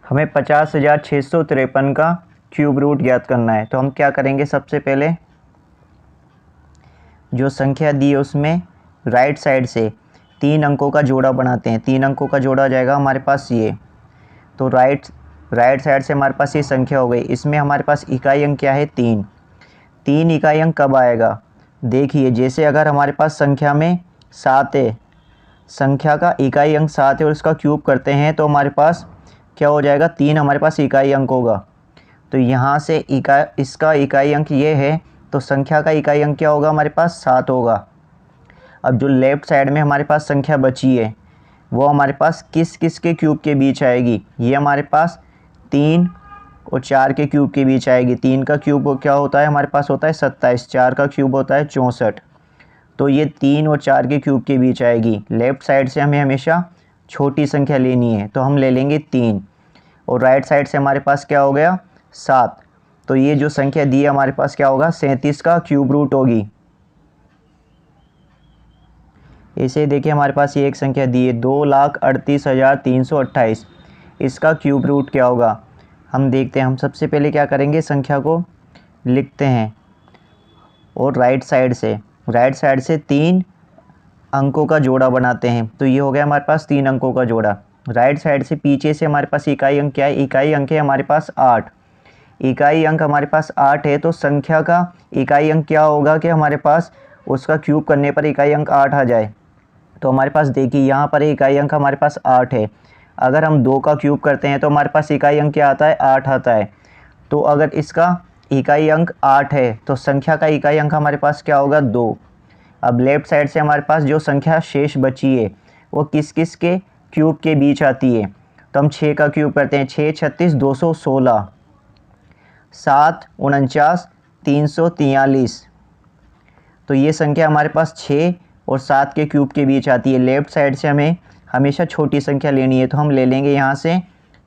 हमें 50,653 का cube root ज्ञात करना है। तो हम क्या करेंगे, सबसे पहले जो संख्या दी है उसमें राइट साइड से 3 अंकों का जोड़ा बनाते हैं। 3 अंकों का जोड़ा हो जाएगा हमारे पास ये। तो राइट साइड से हमारे पास ये संख्या हो गई। इसमें हमारे पास इकाई अंक क्या है, 3। 3 इकाई अंक कब आएगा, देखिए जैसे अगर हमारे पास संख्या में 7 है, संख्या का इकाई अंक 7 है और इसका क्यूब करते हैं तो हमारे पास क्या हो जाएगा, 3 हमारे पास इकाई अंक होगा। तो यहाँ से इसका इकाई अंक ये है, तो संख्या का इकाई अंक क्या होगा, हमारे पास 7 होगा। अब जो लेफ़्ट साइड में हमारे पास संख्या बची है वो हमारे पास किस किस के क्यूब के बीच आएगी, ये हमारे पास 3 और 4 के क्यूब के बीच आएगी। 3 का क्यूब क्या होता है, हमारे पास होता है 27, 4 का क्यूब होता है 64। तो ये 3 और 4 के क्यूब के बीच आएगी। लेफ़्ट साइड से हमें हमेशा छोटी संख्या लेनी है, तो हम ले लेंगे 3 और राइट साइड से हमारे पास क्या हो गया, 7। तो ये जो संख्या दी है हमारे पास क्या होगा, 37 का क्यूब रूट होगी। इसे देखिए हमारे पास ये एक संख्या दी है 2,38,328, इसका क्यूब रूट क्या होगा, हम देखते हैं। हम सबसे पहले क्या करेंगे, संख्या को लिखते हैं और राइट साइड से 3 अंकों का जोड़ा बनाते हैं। तो ये हो गया हमारे पास 3 अंकों का जोड़ा। राइट साइड से पीछे से हमारे पास इकाई अंक क्या है, इकाई अंक है हमारे पास 8। इकाई अंक हमारे पास 8 है, तो संख्या का इकाई अंक क्या होगा कि हमारे पास उसका क्यूब करने पर इकाई अंक 8 आ जाए। तो हमारे पास देखिए यहाँ पर इकाई अंक हमारे पास 8 है। अगर हम 2 का क्यूब करते हैं तो हमारे पास इकाई अंक क्या आता है, 8 आता है। तो अगर इसका इकाई अंक 8 है तो संख्या का इकाई अंक हमारे पास क्या होगा, 2। अब लेफ़्ट साइड से हमारे पास जो संख्या शेष बची है वो किस किस के क्यूब के बीच आती है। तो हम 6 का क्यूब करते हैं, 6 36 216, 7 49 343। तो ये संख्या हमारे पास 6 और 7 के क्यूब के बीच आती है। लेफ़्ट साइड से हमें हमेशा छोटी संख्या लेनी है, तो हम ले लेंगे यहाँ से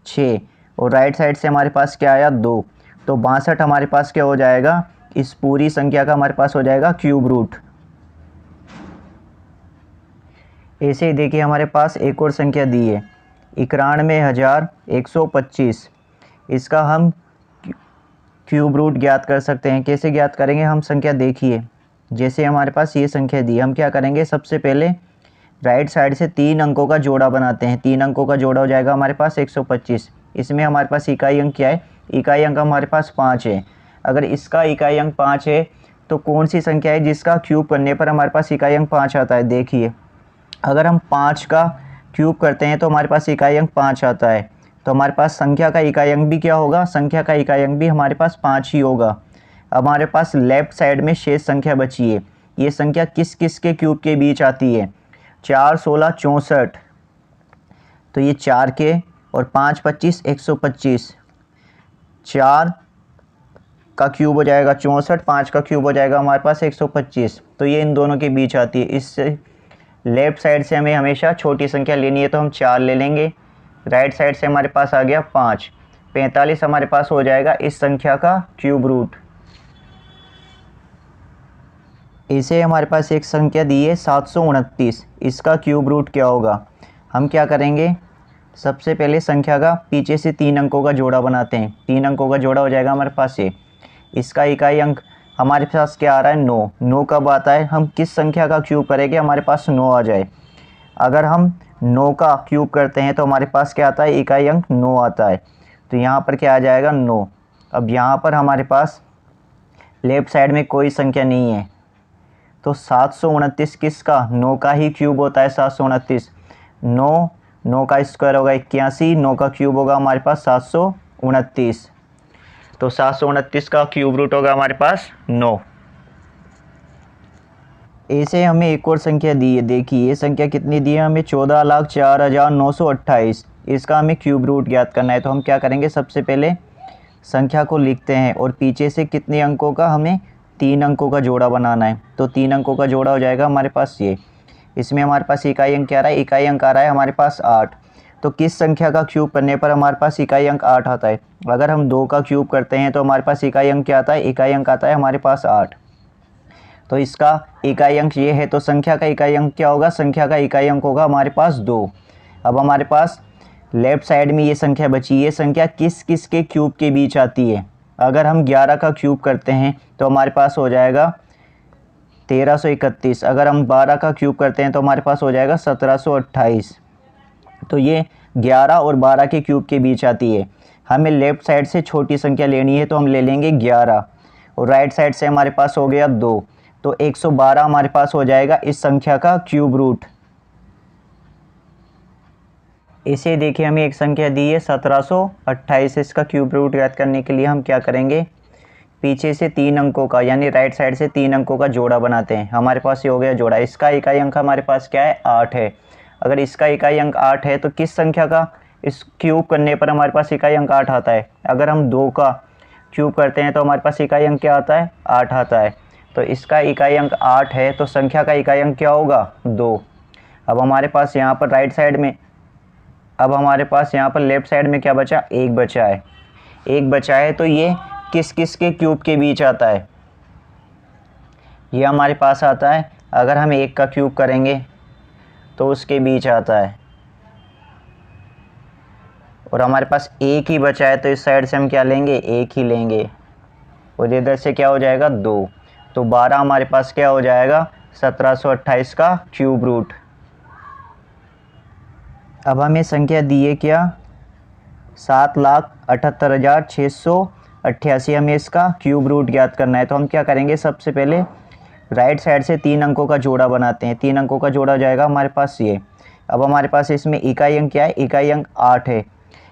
6 और राइट साइड से हमारे पास क्या आया, 2। तो 62 हमारे पास क्या हो जाएगा, इस पूरी संख्या का हमारे पास हो जाएगा क्यूब रूट। ऐसे ही देखिए हमारे पास एक और संख्या दी है 91,125, इसका हम क्यूब रूट ज्ञात कर सकते हैं। कैसे ज्ञात करेंगे, हम संख्या देखिए, जैसे हमारे पास ये संख्या दी, हम क्या करेंगे, सबसे पहले राइट साइड से 3 अंकों का जोड़ा बनाते हैं। 3 अंकों का जोड़ा हो जाएगा हमारे पास 125। इसमें हमारे पास इकाई अंक क्या है, इकाई अंक हमारे पास 5 है। अगर इसका इकाई अंक 5 है तो कौन सी संख्या है जिसका क्यूब करने पर हमारे पास इकाई अंक 5 आता है, देखिए अगर हम 5 का क्यूब करते हैं तो हमारे पास इकाई अंक 5 आता है। तो हमारे पास संख्या का इकाई अंक भी क्या होगा, संख्या का इकाई अंक भी हमारे पास 5 ही होगा। अब हमारे पास लेफ़्ट साइड में शेष संख्या बची है। ये संख्या किस किस के क्यूब के बीच आती है, 4 16 64, तो ये 4 के, और 5 25 125, 4 का क्यूब हो जाएगा 64, 5 का क्यूब हो जाएगा हमारे पास 125। तो ये इन दोनों के बीच आती है। इससे लेफ़्ट साइड से हमें हमेशा छोटी संख्या लेनी है, तो हम 4 ले लेंगे। राइट साइड से हमारे पास आ गया 5, 45 हमारे पास हो जाएगा इस संख्या का क्यूब रूट। इसे हमारे पास एक संख्या दी है 729, इसका क्यूब रूट क्या होगा, हम क्या करेंगे, सबसे पहले संख्या का पीछे से 3 अंकों का जोड़ा बनाते हैं। 3 अंकों का जोड़ा हो जाएगा हमारे पास ये। इसका इकाई अंक हमारे पास क्या आ रहा है, 9। 9 कब आता है, हम किस संख्या का क्यूब करेंगे हमारे पास 9 आ जाए। अगर हम 9 का क्यूब करते हैं तो हमारे पास क्या आता है, इकाई अंक 9 आता है। तो यहाँ पर क्या आ जाएगा, 9। अब यहाँ पर हमारे पास लेफ़्ट साइड में कोई संख्या नहीं है, तो 729 किसका, 9 का ही क्यूब होता है 729। 9 का स्क्वायर होगा 81, 9 का क्यूब होगा हमारे पास 729। तो 729 का क्यूब रूट होगा हमारे पास 9। ऐसे हमें एक और संख्या दी है, देखिए ये संख्या कितनी दी है हमें, 14,04,928, इसका हमें क्यूब रूट ज्ञात करना है। तो हम क्या करेंगे, सबसे पहले संख्या को लिखते हैं और पीछे से कितने अंकों का, हमें 3 अंकों का जोड़ा बनाना है। तो 3 अंकों का जोड़ा हो जाएगा हमारे पास ये। इसमें हमारे पास इकाई अंक क्या आ रहा है, इकाई अंक आ रहा है हमारे पास 8। तो किस संख्या का क्यूब करने पर हमारे पास इकाई अंक 8 आता है, अगर हम 2 का क्यूब करते हैं तो हमारे पास इकाई अंक क्या आता है, इकाई अंक आता है हमारे पास 8। तो इसका इकाई अंक ये है, तो संख्या का इकाई अंक क्या होगा, संख्या का इकाई अंक होगा हमारे पास 2। अब हमारे पास लेफ्ट साइड में ये संख्या बची, ये संख्या किस किस के क्यूब के बीच आती है। अगर हम 11 का क्यूब करते हैं तो हमारे पास हो जाएगा 1331। अगर हम 12 का क्यूब करते हैं तो हमारे पास हो जाएगा 1728। तो ये 11 और 12 के क्यूब के बीच आती है। हमें लेफ़्ट साइड से छोटी संख्या लेनी है तो हम ले लेंगे 11 और राइट साइड से हमारे पास हो गया 2। तो 112 हमारे पास हो जाएगा इस संख्या का क्यूब रूट। इसे देखिए हमें एक संख्या दी है 1728। इसका क्यूब रूट ज्ञात करने के लिए हम क्या करेंगे, पीछे से 3 अंकों का यानी राइट साइड से 3 अंकों का जोड़ा बनाते हैं। हमारे पास ये हो गया जोड़ा। इसका इकाई अंक हमारे पास क्या है, 8 है। अगर इसका इकाई अंक 8 है तो किस संख्या का इस क्यूब करने पर हमारे पास इकाई अंक 8 आता है। अगर हम 2 का क्यूब करते हैं तो हमारे पास इकाई अंक क्या आता है, 8 आता है। तो इसका इकाई अंक 8 है तो संख्या का इकाई अंक क्या होगा, 2। अब हमारे पास यहाँ पर राइट साइड में, अब हमारे पास यहाँ पर लेफ़्ट साइड में क्या बचा, 1 बचा है। 1 बचा है तो ये किस किस के क्यूब के बीच आता है, ये हमारे पास आता है। अगर हम 1 का क्यूब करेंगे तो उसके बीच आता है। और हमारे पास 1 ही बचा है तो इस साइड से हम क्या लेंगे, 1 ही लेंगे। और इधर से क्या हो जाएगा, 2। तो 12 हमारे पास क्या हो जाएगा, 1728 का क्यूब रूट। अब हमें संख्या दी है क्या, 7,78,688। हमें इसका क्यूब रूट ज्ञात करना है। तो हम क्या करेंगे, सबसे पहले राइट साइड से 3 अंकों का जोड़ा बनाते हैं। 3 अंकों का जोड़ा हो जाएगा हमारे पास ये। अब हमारे पास इसमें इकाई अंक क्या है, इकाई अंक 8 है।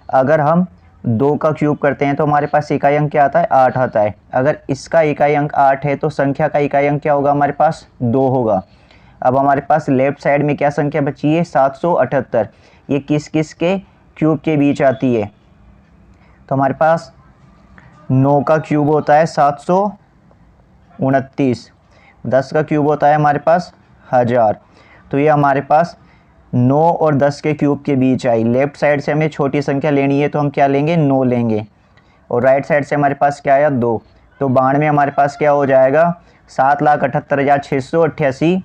अगर हम 2 का क्यूब करते हैं तो हमारे पास इकाई अंक क्या आता है, 8 आता है। अगर इसका इकाई अंक 8 है तो संख्या का इकाई अंक क्या होगा, हमारे पास 2 होगा। अब हमारे पास लेफ़्ट साइड में क्या संख्या बची है, 778। ये किस किस के क्यूब के बीच आती है। तो हमारे पास 9 का क्यूब होता है 729। 10 का क्यूब होता है हमारे पास 1000। तो ये हमारे पास 9 और 10 के क्यूब के बीच आई। लेफ़्ट साइड से हमें छोटी संख्या लेनी है तो हम क्या लेंगे, 9 लेंगे। और राइट साइड से हमारे पास क्या आया, 2। तो 92 में हमारे पास क्या हो जाएगा, 7,78,688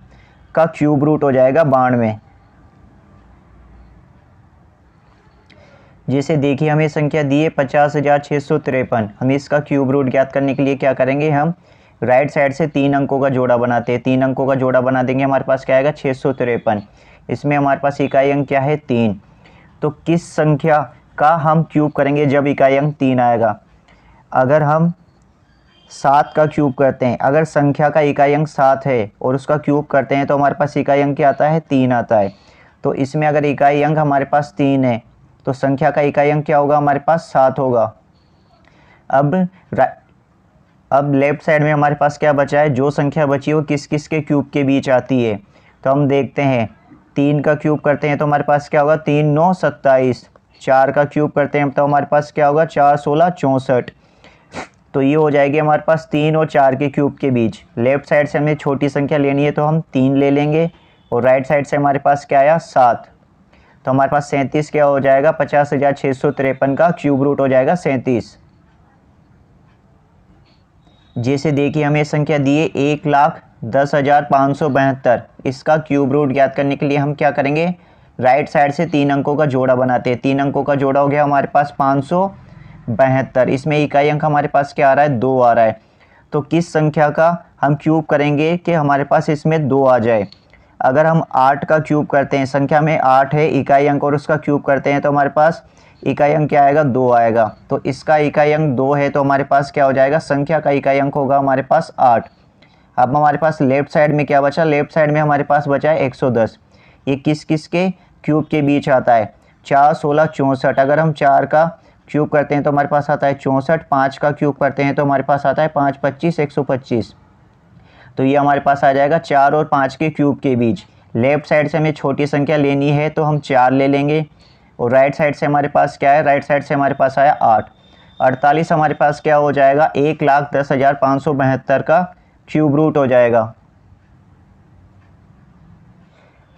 का क्यूब रूट हो जाएगा 92। जैसे देखिए हमें संख्या दी है 50,653। हम इसका क्यूब रूट ज्ञात करने के लिए क्या करेंगे, हम राइट साइड से 3 अंकों का जोड़ा बनाते हैं। 3 अंकों का जोड़ा बना देंगे, हमारे पास क्या आएगा, 653। इसमें हमारे पास इकाई अंक क्या है, 3। तो किस संख्या का हम क्यूब करेंगे जब इकाई अंक 3 आएगा। अगर हम 7 का क्यूब करते हैं, अगर संख्या का इकाई अंक 7 है और उसका क्यूब करते हैं तो हमारे पास इकाई अंक क्या आता है, 3 आता है। तो इसमें अगर इकाई अंक हमारे पास 3 है तो संख्या का इकाई अंक क्या होगा, हमारे पास 7 होगा। अब लेफ़्ट साइड में हमारे पास क्या बचा है, जो संख्या बची है वो किस किस के क्यूब के बीच आती है। तो हम देखते हैं, 3 का क्यूब करते हैं तो हमारे पास क्या होगा, 3 9 27। 4 का क्यूब करते हैं तो हमारे पास क्या होगा, 4 16 64। तो ये हो जाएगी हमारे पास 3 और 4 के क्यूब के बीच। लेफ़्ट साइड से हमें छोटी संख्या लेनी है तो हम 3 ले लेंगे। और राइट साइड से हमारे पास क्या आया, 7। तो हमारे पास 37 क्या हो जाएगा, 50,653 का क्यूब रूट हो जाएगा 37। जैसे देखिए हमें संख्या दी है 1,10,572। इसका क्यूब रूट ज्ञात करने के लिए हम क्या करेंगे, राइट साइड से 3 अंकों का जोड़ा बनाते हैं। 3 अंकों का जोड़ा हो गया हमारे पास 572। इसमें इकाई अंक हमारे पास क्या आ रहा है, 2 आ रहा है। तो किस संख्या का हम क्यूब करेंगे कि हमारे पास इसमें 2 आ जाए। अगर हम 8 का क्यूब करते हैं, संख्या में 8 है इकाई अंक, और उसका क्यूब करते हैं तो हमारे पास इकाई अंक क्या आएगा, 2 आएगा। तो इसका इकाई अंक 2 है तो हमारे पास क्या हो जाएगा, संख्या का इकाई अंक होगा हमारे पास 8। अब हमारे पास लेफ़्ट साइड में क्या बचा, लेफ़्ट साइड में हमारे पास बचा है 110। ये किस किस के क्यूब के बीच आता है, 4 16 64। अगर हम 4 का क्यूब करते हैं तो हमारे पास आता है 64। 5 का क्यूब करते हैं तो हमारे पास आता है 5 25 125। तो ये हमारे पास आ जाएगा 4 और 5 के क्यूब के बीच। लेफ़्ट साइड से हमें छोटी संख्या लेनी है तो हम 4 ले लेंगे। और राइट साइड से हमारे पास क्या है, राइट साइड से हमारे पास आया 8। 48 हमारे पास क्या हो जाएगा, 1,10,572 का क्यूब रूट हो जाएगा।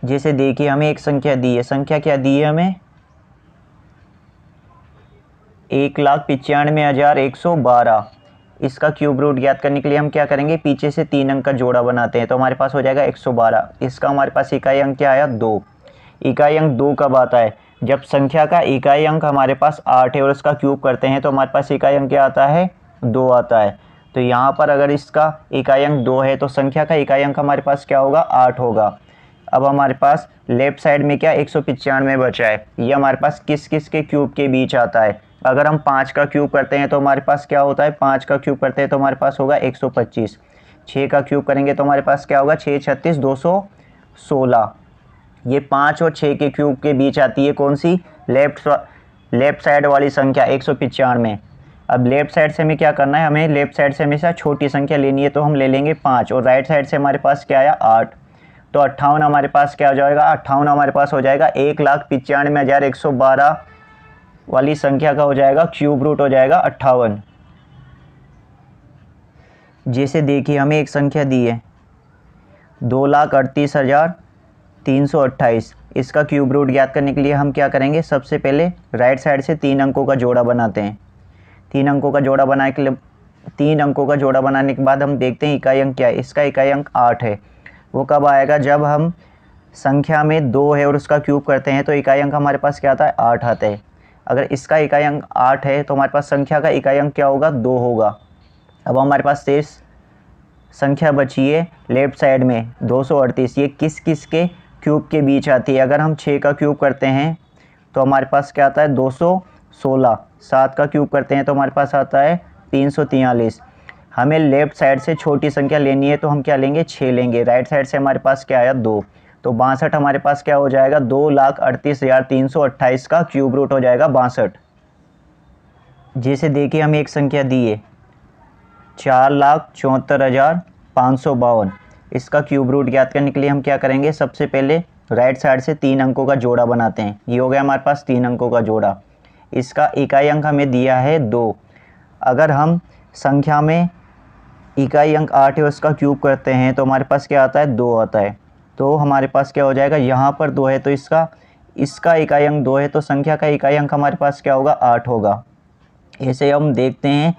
जैसे देखिए हमें एक संख्या दी है, संख्या क्या दी है हमें, 1,95,112। इसका क्यूब रूट ज्ञात करने के लिए हम क्या करेंगे, पीछे से 3 अंक का जोड़ा बनाते हैं। तो हमारे पास हो जाएगा 112। इसका हमारे पास इकाई अंक क्या आया, 2। इकाई अंक 2 कब आता है, जब संख्या का इकाई अंक हमारे पास 8 है और उसका क्यूब करते हैं तो हमारे पास इकाई अंक क्या आता है, 2 आता है। तो यहाँ पर अगर इसका इकाई अंक 2 है तो संख्या का इकाई अंक हमारे पास क्या होगा, 8 होगा। अब हमारे पास लेफ्ट साइड में क्या 195 बचा है, ये हमारे पास किस किस के क्यूब के बीच आता है। अगर हम 5 का क्यूब करते हैं तो हमारे पास क्या होता है, 5 का क्यूब करते हैं तो हमारे पास होगा 125। 6 का क्यूब करेंगे तो हमारे पास क्या होगा, 6 36 216। ये 5 और 6 के क्यूब के बीच आती है कौन सी, लेफ्ट साइड वाली संख्या 195। अब लेफ्ट साइड से हमें क्या करना है, हमें लेफ्ट साइड से हमेशा छोटी संख्या लेनी है, तो हम ले लेंगे 5 और राइट साइड से हमारे पास क्या आया 8। तो 58 हमारे पास क्या हो जाएगा, 58 हमारे पास हो जाएगा 1,95,112 वाली संख्या का हो जाएगा क्यूब रूट हो जाएगा 58। जैसे देखिए हमें एक संख्या दी है 2,38,328, इसका क्यूब रूट ज्ञात करने के लिए हम क्या करेंगे, सबसे पहले राइट साइड से 3 अंकों का जोड़ा बनाते हैं। 3 अंकों का जोड़ा बनाने के लिए 3 अंकों का जोड़ा बनाने के बाद हम देखते हैं इकाई अंक क्या है। इसका इकाई अंक 8 है। वो कब आएगा, जब हम संख्या में 2 है और उसका क्यूब करते हैं तो इकाई अंक हमारे पास क्या आता है, 8 आता है। अगर इसका इकाई अंक 8 है तो हमारे पास संख्या का इकाई अंक क्या होगा, 2 होगा। अब हमारे पास शेष संख्या बची है लेफ्ट साइड में 238, ये किस किस के क्यूब के बीच आती है। अगर हम 6 का क्यूब करते हैं तो हमारे पास क्या आता है, 216। 7 का क्यूब करते हैं तो हमारे पास आता है 343। हमें लेफ़्ट साइड से छोटी संख्या लेनी है तो हम क्या लेंगे, 6 लेंगे। राइट साइड से हमारे पास क्या आया, 2। तो 62 हमारे पास क्या हो जाएगा, 2,38,328 का क्यूब रूट हो जाएगा 62। जैसे देखिए हमें एक संख्या दी है 4,74,552, इसका क्यूब रूट ज्ञात करने के लिए हम क्या करेंगे, सबसे पहले राइट साइड से 3 अंकों का जोड़ा बनाते हैं। ये हो गया हमारे पास 3 अंकों का जोड़ा। इसका इकाई अंक हमें दिया है 2। अगर हम संख्या में इकाई अंक 8 है उसका क्यूब करते हैं तो हमारे पास क्या आता है, 2 आता है। तो हमारे पास क्या हो जाएगा, यहाँ पर 2 है तो इसका इकाई अंक 2 है तो संख्या का इकाई अंक हमारे पास क्या होगा, 8 होगा। ऐसे हम देखते हैं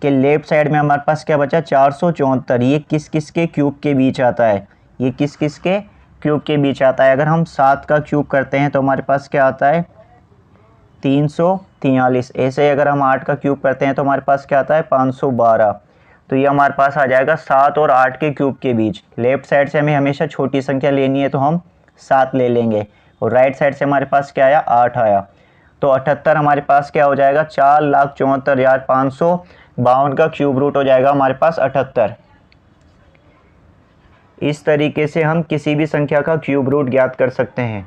कि लेफ़्ट साइड में हमारे पास क्या बचा, 474। ये किस किस के क्यूब के बीच आता है, ये किस किस के क्यूब के बीच आता है। अगर हम 7 का क्यूब करते हैं तो हमारे पास क्या आता है, 343। ऐसे अगर हम 8 का क्यूब करते हैं तो हमारे पास क्या आता है, 512। तो ये हमारे पास आ जाएगा 7 और 8 के क्यूब के बीच। लेफ़्ट साइड से हमें हमेशा छोटी संख्या लेनी है तो हम 7 ले लेंगे और राइट साइड से हमारे पास क्या आया, 8 आया। तो 78 हमारे पास क्या हो जाएगा, 4,74,552 का क्यूब रूट हो जाएगा हमारे पास 78। इस तरीके से हम किसी भी संख्या का क्यूब रूट ज्ञात कर सकते हैं।